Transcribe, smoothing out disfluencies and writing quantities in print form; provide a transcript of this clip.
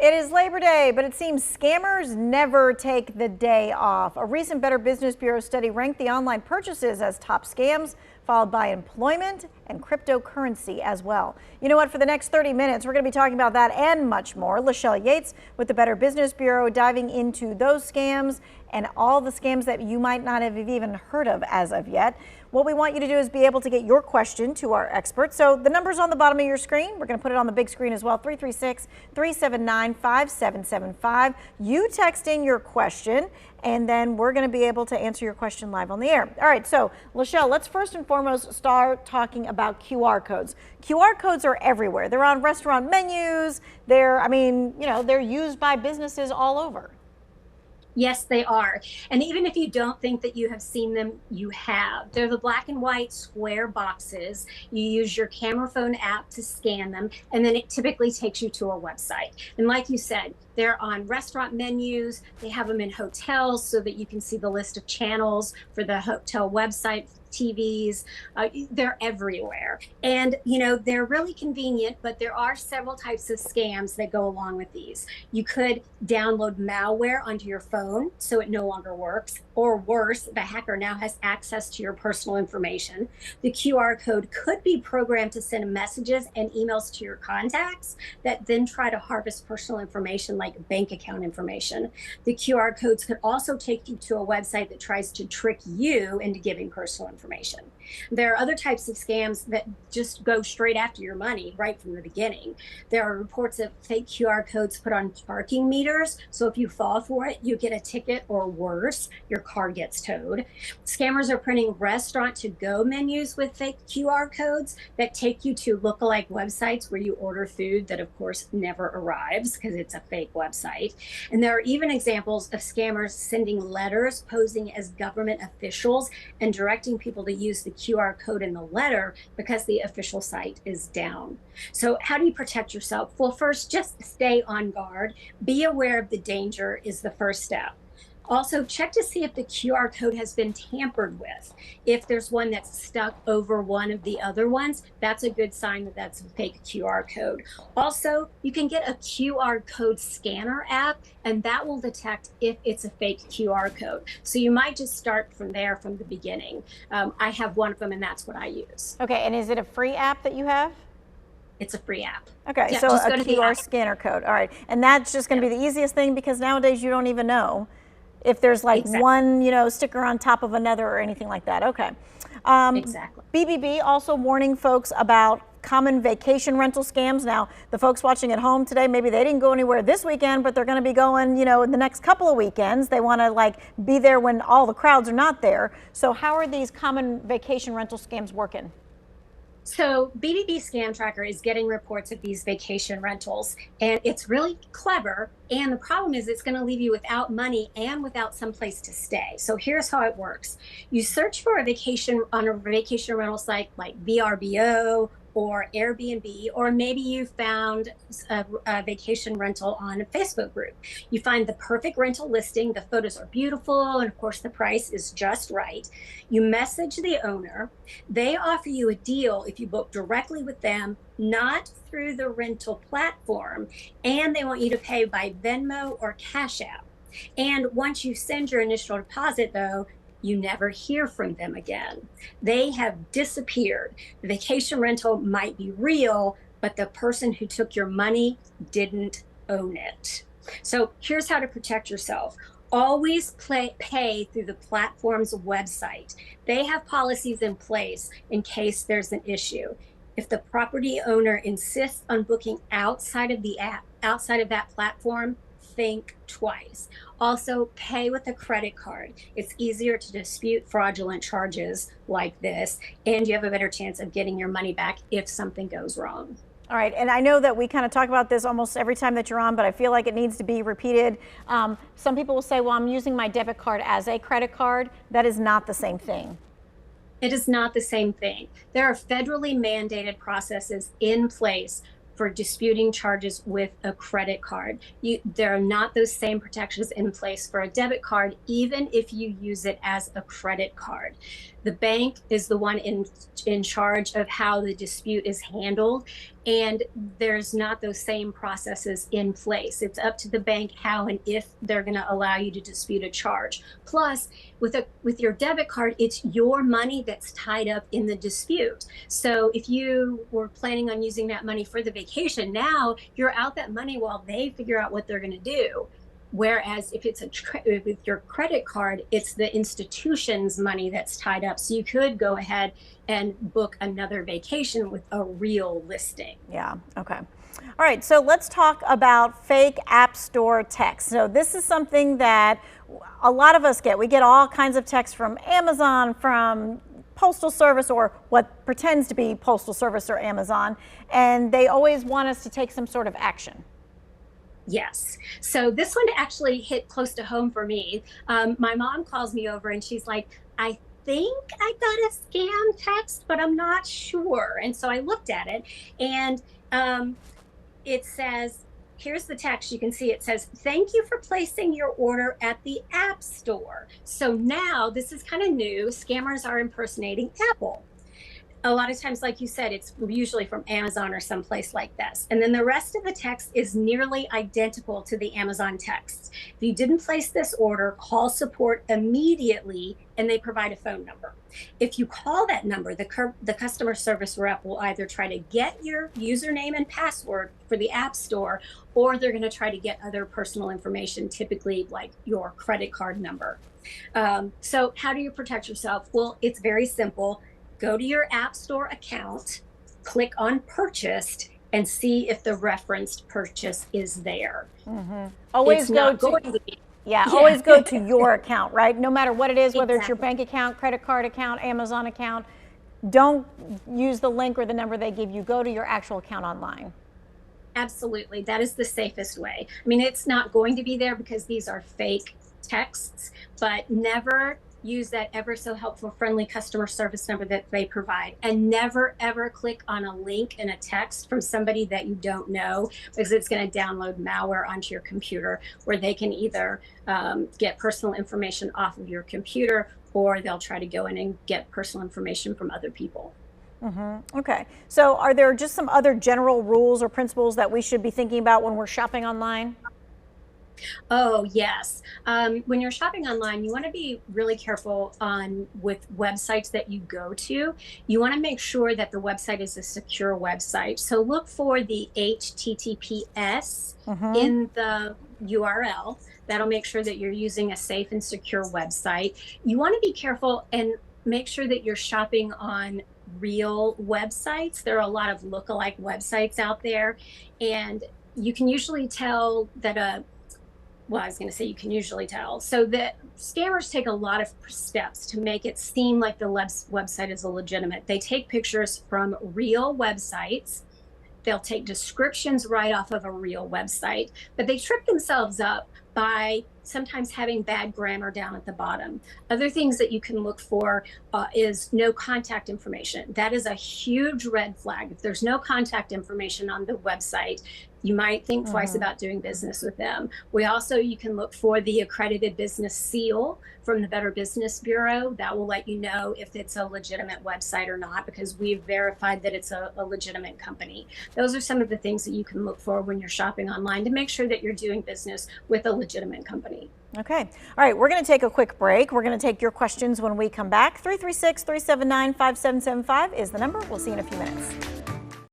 It is Labor Day, but it seems scammers never take the day off. A recent Better Business Bureau study ranked the online purchases as top scams, followed by employment and cryptocurrency as well. You know what? For the next 30 minutes, we're going to be talking about that and much more. Lechelle Yates with the Better Business Bureau diving into those scams and all the scams that you might not have even heard of as of yet. What we want you to do is be able to get your question to our experts. So the number's on the bottom of your screen. We're going to put it on the big screen as well, 336-379-5775. You text in your question, and then we're going to be able to answer your question live on the air. All right, so Lechelle, let's first and foremost start talking about QR codes. QR codes are everywhere. They're on restaurant menus. They're used by businesses all over. Yes, they are. And even if you don't think that you have seen them, you have. They're the black and white square boxes. You use your camera phone app to scan them, and then it typically takes you to a website. And like you said, they're on restaurant menus. They have them in hotels so that you can see the list of channels for the hotel website, TVs. They're everywhere. And, they're really convenient, but there are several types of scams that go along with these. You could download malware onto your phone so it no longer works, or worse, the hacker now has access to your personal information. The QR code could be programmed to send messages and emails to your contacts that then try to harvest personal information like bank account information. The QR codes could also take you to a website that tries to trick you into giving personal information. There are other types of scams that just go straight after your money right from the beginning. There are reports of fake QR codes put on parking meters. So if you fall for it, you get a ticket, or worse, your car gets towed. Scammers are printing restaurant to-go menus with fake QR codes that take you to lookalike websites where you order food that, of course, never arrives because it's a fake website. And there are even examples of scammers sending letters posing as government officials and directing people to use the QR code in the letter because the official site is down. So how do you protect yourself? Well, first, just stay on guard. Be aware of the danger is the first step. Also, check to see if the QR code has been tampered with. If there's one that's stuck over one of the other ones, that's a good sign that that's a fake QR code. Also, you can get a QR code scanner app, and that will detect if it's a fake QR code. So you might just start from there from the beginning. I have one of them, and that's what I use. Okay, and is it a free app that you have? It's a free app. Okay, yeah, so a QR scanner code. All right, and that's just going to be the easiest thing because nowadays you don't even know if there's like one, sticker on top of another or anything like that. Okay. Exactly. BBB also warning folks about common vacation rental scams. Now, the folks watching at home today, maybe they didn't go anywhere this weekend, but they're going to be going, in the next couple of weekends. They want to be there when all the crowds are not there. So how are these common vacation rental scams working? So BBB Scam Tracker is getting reports of these vacation rentals, and it's really clever. And the problem is it's going to leave you without money and without some place to stay. So here's how it works. You search for a vacation on a vacation rental site like VRBO or Airbnb, or maybe you found a vacation rental on a Facebook group. You find the perfect rental listing, the photos are beautiful, and of course the price is just right. You message the owner. They offer you a deal if you book directly with them, not through the rental platform, and they want you to pay by Venmo or Cash App. And once you send your initial deposit, though, you never hear from them again. They have disappeared. The vacation rental might be real, but the person who took your money didn't own it. So here's how to protect yourself. Always pay through the platform's website. They have policies in place in case there's an issue. If the property owner insists on booking outside of the app, outside of that platform, think twice. Also, pay with a credit card. It's easier to dispute fraudulent charges like this, and you have a better chance of getting your money back if something goes wrong. All right, and I know that we kind of talk about this almost every time that you're on, but I feel like it needs to be repeated. Some people will say, well, I'm using my debit card as a credit card. That is not the same thing. It is not the same thing. There are federally mandated processes in place for disputing charges with a credit card. There are not those same protections in place for a debit card, even if you use it as a credit card. The bank is the one in charge of how the dispute is handled, and there's not those same processes in place. It's up to the bank how and if they're going to allow you to dispute a charge. Plus, with your debit card, it's your money that's tied up in the dispute. So if you were planning on using that money for the vacation, now you're out that money while they figure out what they're going to do. Whereas if it's with your credit card, it's the institution's money that's tied up. So you could go ahead and book another vacation with a real listing. Yeah, okay. All right, so let's talk about fake app store texts. So this is something that a lot of us get. We get all kinds of texts from Amazon, from Postal Service, or what pretends to be Postal Service or Amazon, and they always want us to take some sort of action. Yes. So this one actually hit close to home for me. My mom calls me over and she's like, I think I got a scam text, but I'm not sure. And so I looked at it, and it says, here's the text. You can see it says, thank you for placing your order at the App Store. So now this is kind of new. Scammers are impersonating Apple. A lot of times, like you said, it's usually from Amazon or someplace like this. And then the rest of the text is nearly identical to the Amazon text. If you didn't place this order, call support immediately, and they provide a phone number. If you call that number, the customer service rep will either try to get your username and password for the App Store, or they're going to try to get other personal information, typically like your credit card number. So how do you protect yourself? Well, it's very simple. Go to your App Store account, click on purchased, and see if the referenced purchase is there. Mm-hmm. Always always go to your account, right? No matter what it is, whether it's your bank account, credit card account, Amazon account, don't use the link or the number they give you. Go to your actual account online. Absolutely. That is the safest way. I mean, it's not going to be there because these are fake texts, but never use that ever so helpful, friendly customer service number that they provide. And never, ever click on a link in a text from somebody that you don't know, because it's going to download malware onto your computer, where they can either get personal information off of your computer, or they'll try to go in and get personal information from other people. Mm-hmm. Okay. So are there just some other general rules or principles that we should be thinking about when we're shopping online? Oh, yes. When you're shopping online, you want to be really careful with websites that you go to. You want to make sure that the website is a secure website. So look for the HTTPS in the URL. That'll make sure that you're using a safe and secure website. You want to be careful and make sure that you're shopping on real websites. There are a lot of lookalike websites out there, and you can usually tell that well, I was going to say you can usually tell. So the scammers take a lot of steps to make it seem like the website is legitimate. They take pictures from real websites. They'll take descriptions right off of a real website, but they trip themselves up by sometimes having bad grammar down at the bottom. Other things that you can look for is no contact information. That is a huge red flag. If there's no contact information on the website, you might think twice about doing business with them. You can look for the accredited business seal from the Better Business Bureau. That will let you know if it's a legitimate website or not, because we've verified that it's a legitimate company. Those are some of the things that you can look for when you're shopping online to make sure that you're doing business with a legitimate company. Okay. All right. We're going to take a quick break. We're going to take your questions when we come back. 336-379-5775 is the number. We'll see you in a few minutes.